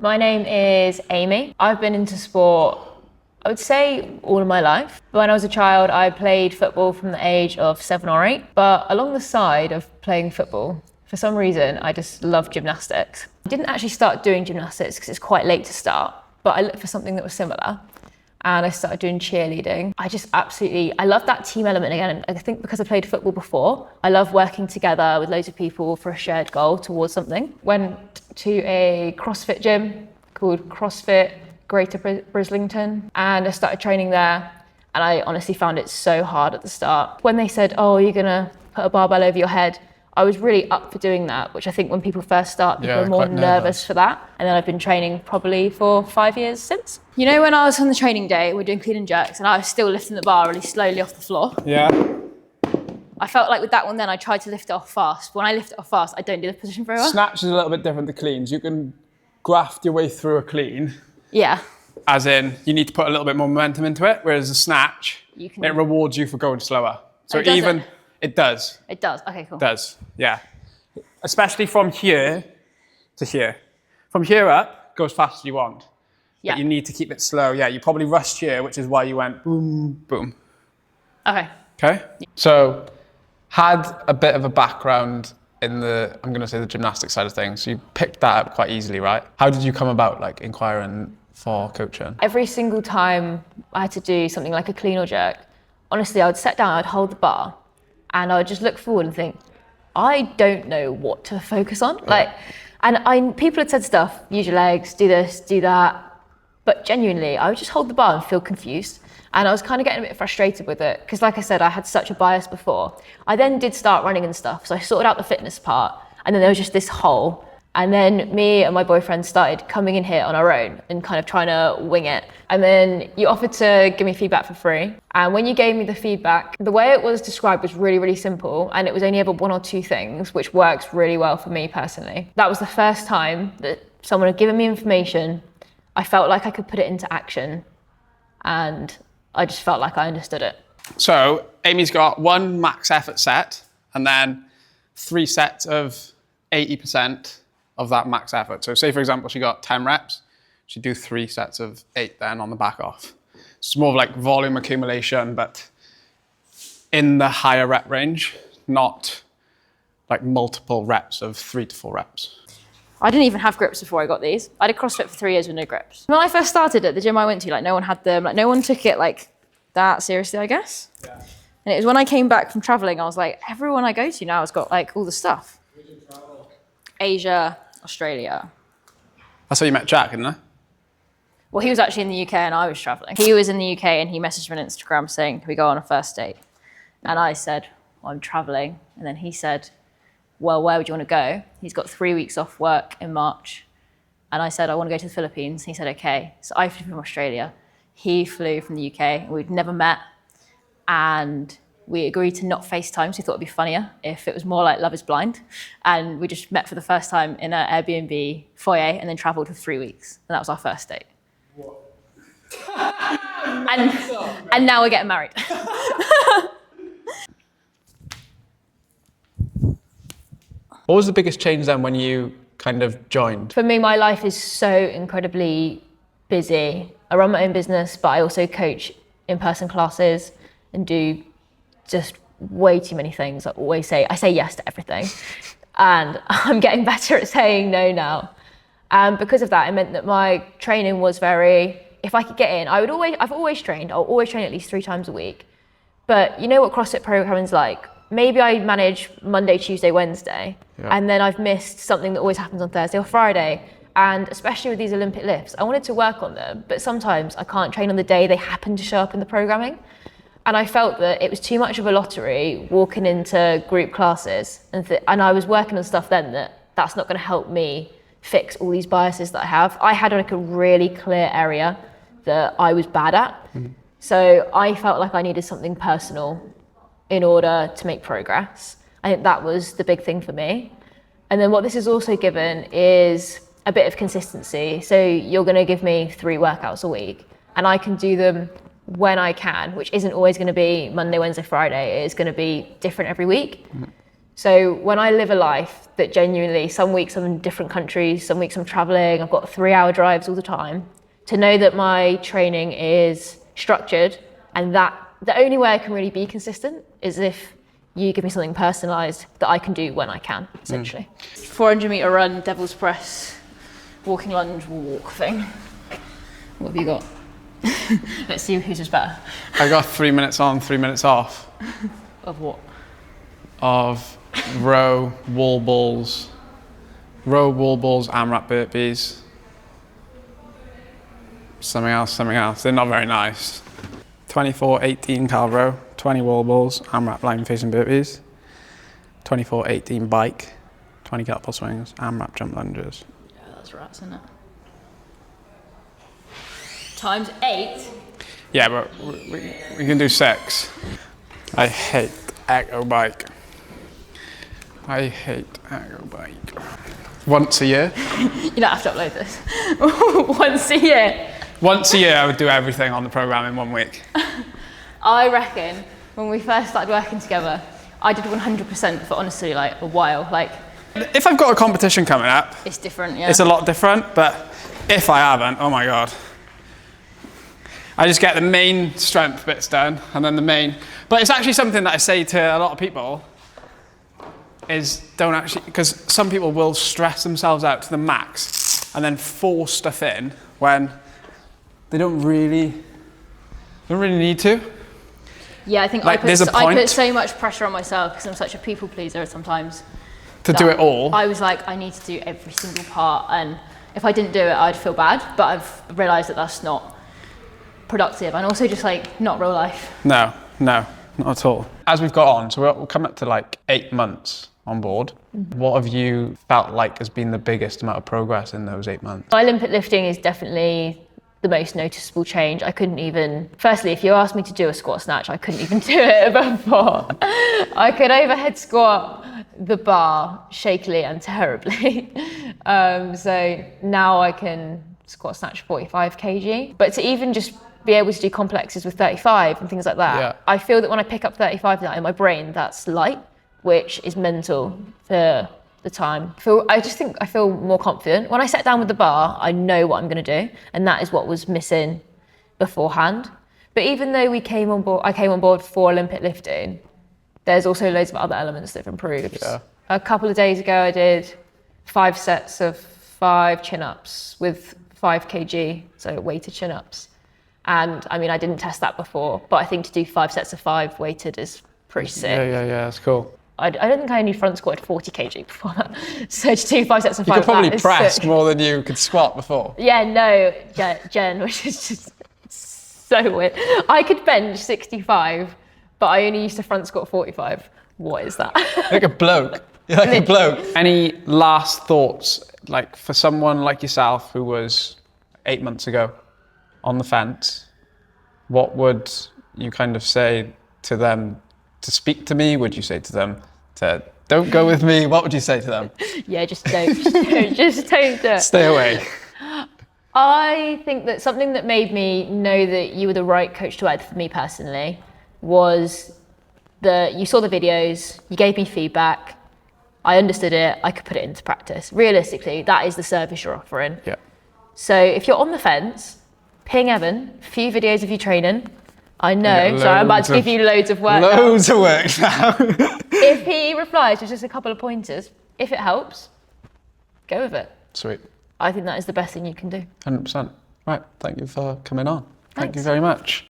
My name is Amy. I've been into sport, I would say, all of my life. When I was a child, I played football from the age of 7 or 8. But along the side of playing football, for some reason, I just loved gymnastics. I didn't actually start doing gymnastics because it's quite late to start, but I looked for something that was similar. And I started doing cheerleading. I love that team element again. I think because I played football before, I love working together with loads of people for a shared goal towards something. Went to a CrossFit gym called CrossFit Greater Brislington, and I started training there. And I honestly found it so hard at the start. When they said, oh, you're gonna put a barbell over your head, I was really up for doing that, which I think when people first start, people are more nervous for that. And then I've been training probably for 5 years since. You know, when I was on the training day, we're doing clean and jerks, and I was still lifting the bar really slowly off the floor. Yeah. I felt like with that one then, I tried to lift it off fast. When I lift it off fast, I don't do the position very well. Snatch is a little bit different to cleans. You can graft your way through a clean. Yeah. As in, you need to put a little bit more momentum into it, whereas a snatch, it rewards you for going slower. So It does. It does, okay, cool. It does, yeah. Especially from here to here. From here up, go as fast as you want. Yeah. But you need to keep it slow. Yeah, you probably rushed here, which is why you went boom, boom. Okay. Okay? So, had a bit of a background in the gymnastics side of things. So you picked that up quite easily, right? How did you come about inquiring for coaching? Every single time I had to do something like a clean or jerk, honestly, I would sit down, I'd hold the bar, and I would just look forward and think, I don't know what to focus on. People had said stuff, use your legs, do this, do that. But genuinely, I would just hold the bar and feel confused. And I was kind of getting a bit frustrated with it. Because like I said, I had such a bias before. I then did start running and stuff. So I sorted out the fitness part. And then there was just this hole. And then me and my boyfriend started coming in here on our own and kind of trying to wing it. And then you offered to give me feedback for free. And when you gave me the feedback, the way it was described was really, really simple. And it was only ever 1 or 2 things, which works really well for me personally. That was the first time that someone had given me information. I felt like I could put it into action. And I just felt like I understood it. So Amy's got 1 max effort set and then 3 sets of 80% of that max effort. So say, for example, she got 10 reps, she'd do 3 sets of 8 then on the back off. It's more of volume accumulation, but in the higher rep range, not multiple reps of 3 to 4 reps. I didn't even have grips before I got these. I did CrossFit for 3 years with no grips. When I first started at the gym I went to, no one had them, no one took it that seriously, I guess. Yeah. And it was when I came back from traveling, I was like, everyone I go to now has got all the stuff. Where did you travel? Asia, Australia. That's how you met Jack, isn't it? Well, he was actually in the UK and I was traveling. He was in the UK and he messaged me on Instagram saying, can we go on a first date? And I said, well, I'm traveling. And then he said, well, where would you want to go? He's got 3 weeks off work in March. And I said, I want to go to the Philippines. He said, okay. So I flew from Australia. He flew from the UK. We'd never met. And we agreed to not FaceTime, so we thought it'd be funnier if it was more like Love is Blind. And we just met for the first time in an Airbnb foyer and then traveled for 3 weeks. And that was our first date. What? and now we're getting married. What was the biggest change then when you kind of joined? For me, my life is so incredibly busy. I run my own business, but I also coach in-person classes and do just way too many things. I say yes to everything. And I'm getting better at saying no now. And because of that, it meant that my training was if I could get in, I've always trained. I'll always train at least 3 times a week. But you know what CrossFit programming's like? Maybe I manage Monday, Tuesday, Wednesday, and then I've missed something that always happens on Thursday or Friday. And especially with these Olympic lifts, I wanted to work on them, but sometimes I can't train on the day they happen to show up in the programming. And I felt that it was too much of a lottery walking into group classes. And I was working on stuff then that's not going to help me fix all these biases that I have. I had a really clear area that I was bad at. Mm-hmm. So I felt like I needed something personal in order to make progress. I think that was the big thing for me. And then what this has also given is a bit of consistency. So you're going to give me 3 workouts a week and I can do them when I can, which isn't always going to be Monday, Wednesday, Friday. It's going to be different every week. Mm-hmm. So when I live a life that genuinely, some weeks I'm in different countries, some weeks I'm traveling, I've got 3-hour drives all the time, to know that my training is structured and that the only way I can really be consistent is if you give me something personalized that I can do when I can, essentially. 400 meter run, devil's press, walking lunge, walk thing. What have you got? Let's see whose is better. I got 3 minutes on, 3 minutes off. Of what? Of row, wall balls, AMRAP burpees. Something else. They're not very nice. 24-18 cal row, 20 wall balls, AMRAP line facing burpees. 24-18 bike, 20 kettlebell swings, AMRAP jump lunges. Yeah, that's rats, isn't it? Times 8? Yeah, but we can do 6. I hate echo bike. Once a year. You don't have to upload this. Once a year. Once a year, I would do everything on the program in 1 week. I reckon when we first started working together, I did 100% for honestly like a while. Like, if I've got a competition coming up, it's different, yeah. it's a lot different, but if I haven't, oh my God. I just get the main strength bits done, and then the main, but it's actually something that I say to a lot of people, is don't actually, because some people will stress themselves out to the max and then force stuff in when they don't really need to. Yeah, I think like, I put so much pressure on myself because I'm such a people pleaser sometimes. To do it all. I was like, I need to do every single part, and if I didn't do it, I'd feel bad, but I've realised that that's not productive and also just like not real life. No, not at all. As we've got on, so we'll come up to like 8 months on board. What have you felt like has been the biggest amount of progress in those 8 months? Olympic lifting is definitely the most noticeable change. I couldn't even, firstly, if you asked me to do a squat snatch, I couldn't even do it before. I could overhead squat the bar shakily and terribly. So now I can squat snatch 45 kg. But to even just be able to do complexes with 35 and things like that, yeah. I feel that when I pick up 35 now in my brain, that's light, which is mental for the time. I feel more confident. When I sat down with the bar, I know what I'm going to do, and that is what was missing beforehand. But even though I came on board for Olympic lifting, there's also loads of other elements that have improved. Yeah. A couple of days ago, I did 5 sets of 5 chin-ups with 5 kg, so weighted chin-ups. And I mean, I didn't test that before, but I think to do 5 sets of 5 weighted is pretty sick. Yeah, that's cool. I don't think I only front squatted 40 kg before that. So to do 5 sets of 5 You could probably press sick. more than you could squat before. Yeah, no, Jen, which is just so weird. I could bench 65, but I only used to front squat 45. What is that? Like a bloke. You're like a bloke. Any last thoughts, like for someone like yourself who was 8 months ago on the fence, what would you kind of say to them to speak to me? Would you say to them to don't go with me? What would you say to them? Yeah, just don't do it. Stay away. I think that something that made me know that you were the right coach to add for me personally was that you saw the videos, you gave me feedback, I understood it, I could put it into practice. Realistically, that is the service you're offering. Yeah. So if you're on the fence, ping Evan, a few videos of you training. I know, so I'm about to give you loads of work Loads of work now. If he replies with just a couple of pointers, if it helps, go with it. Sweet. I think that is the best thing you can do. 100%. Right, thank you for coming on. Thank you Thanks. very much.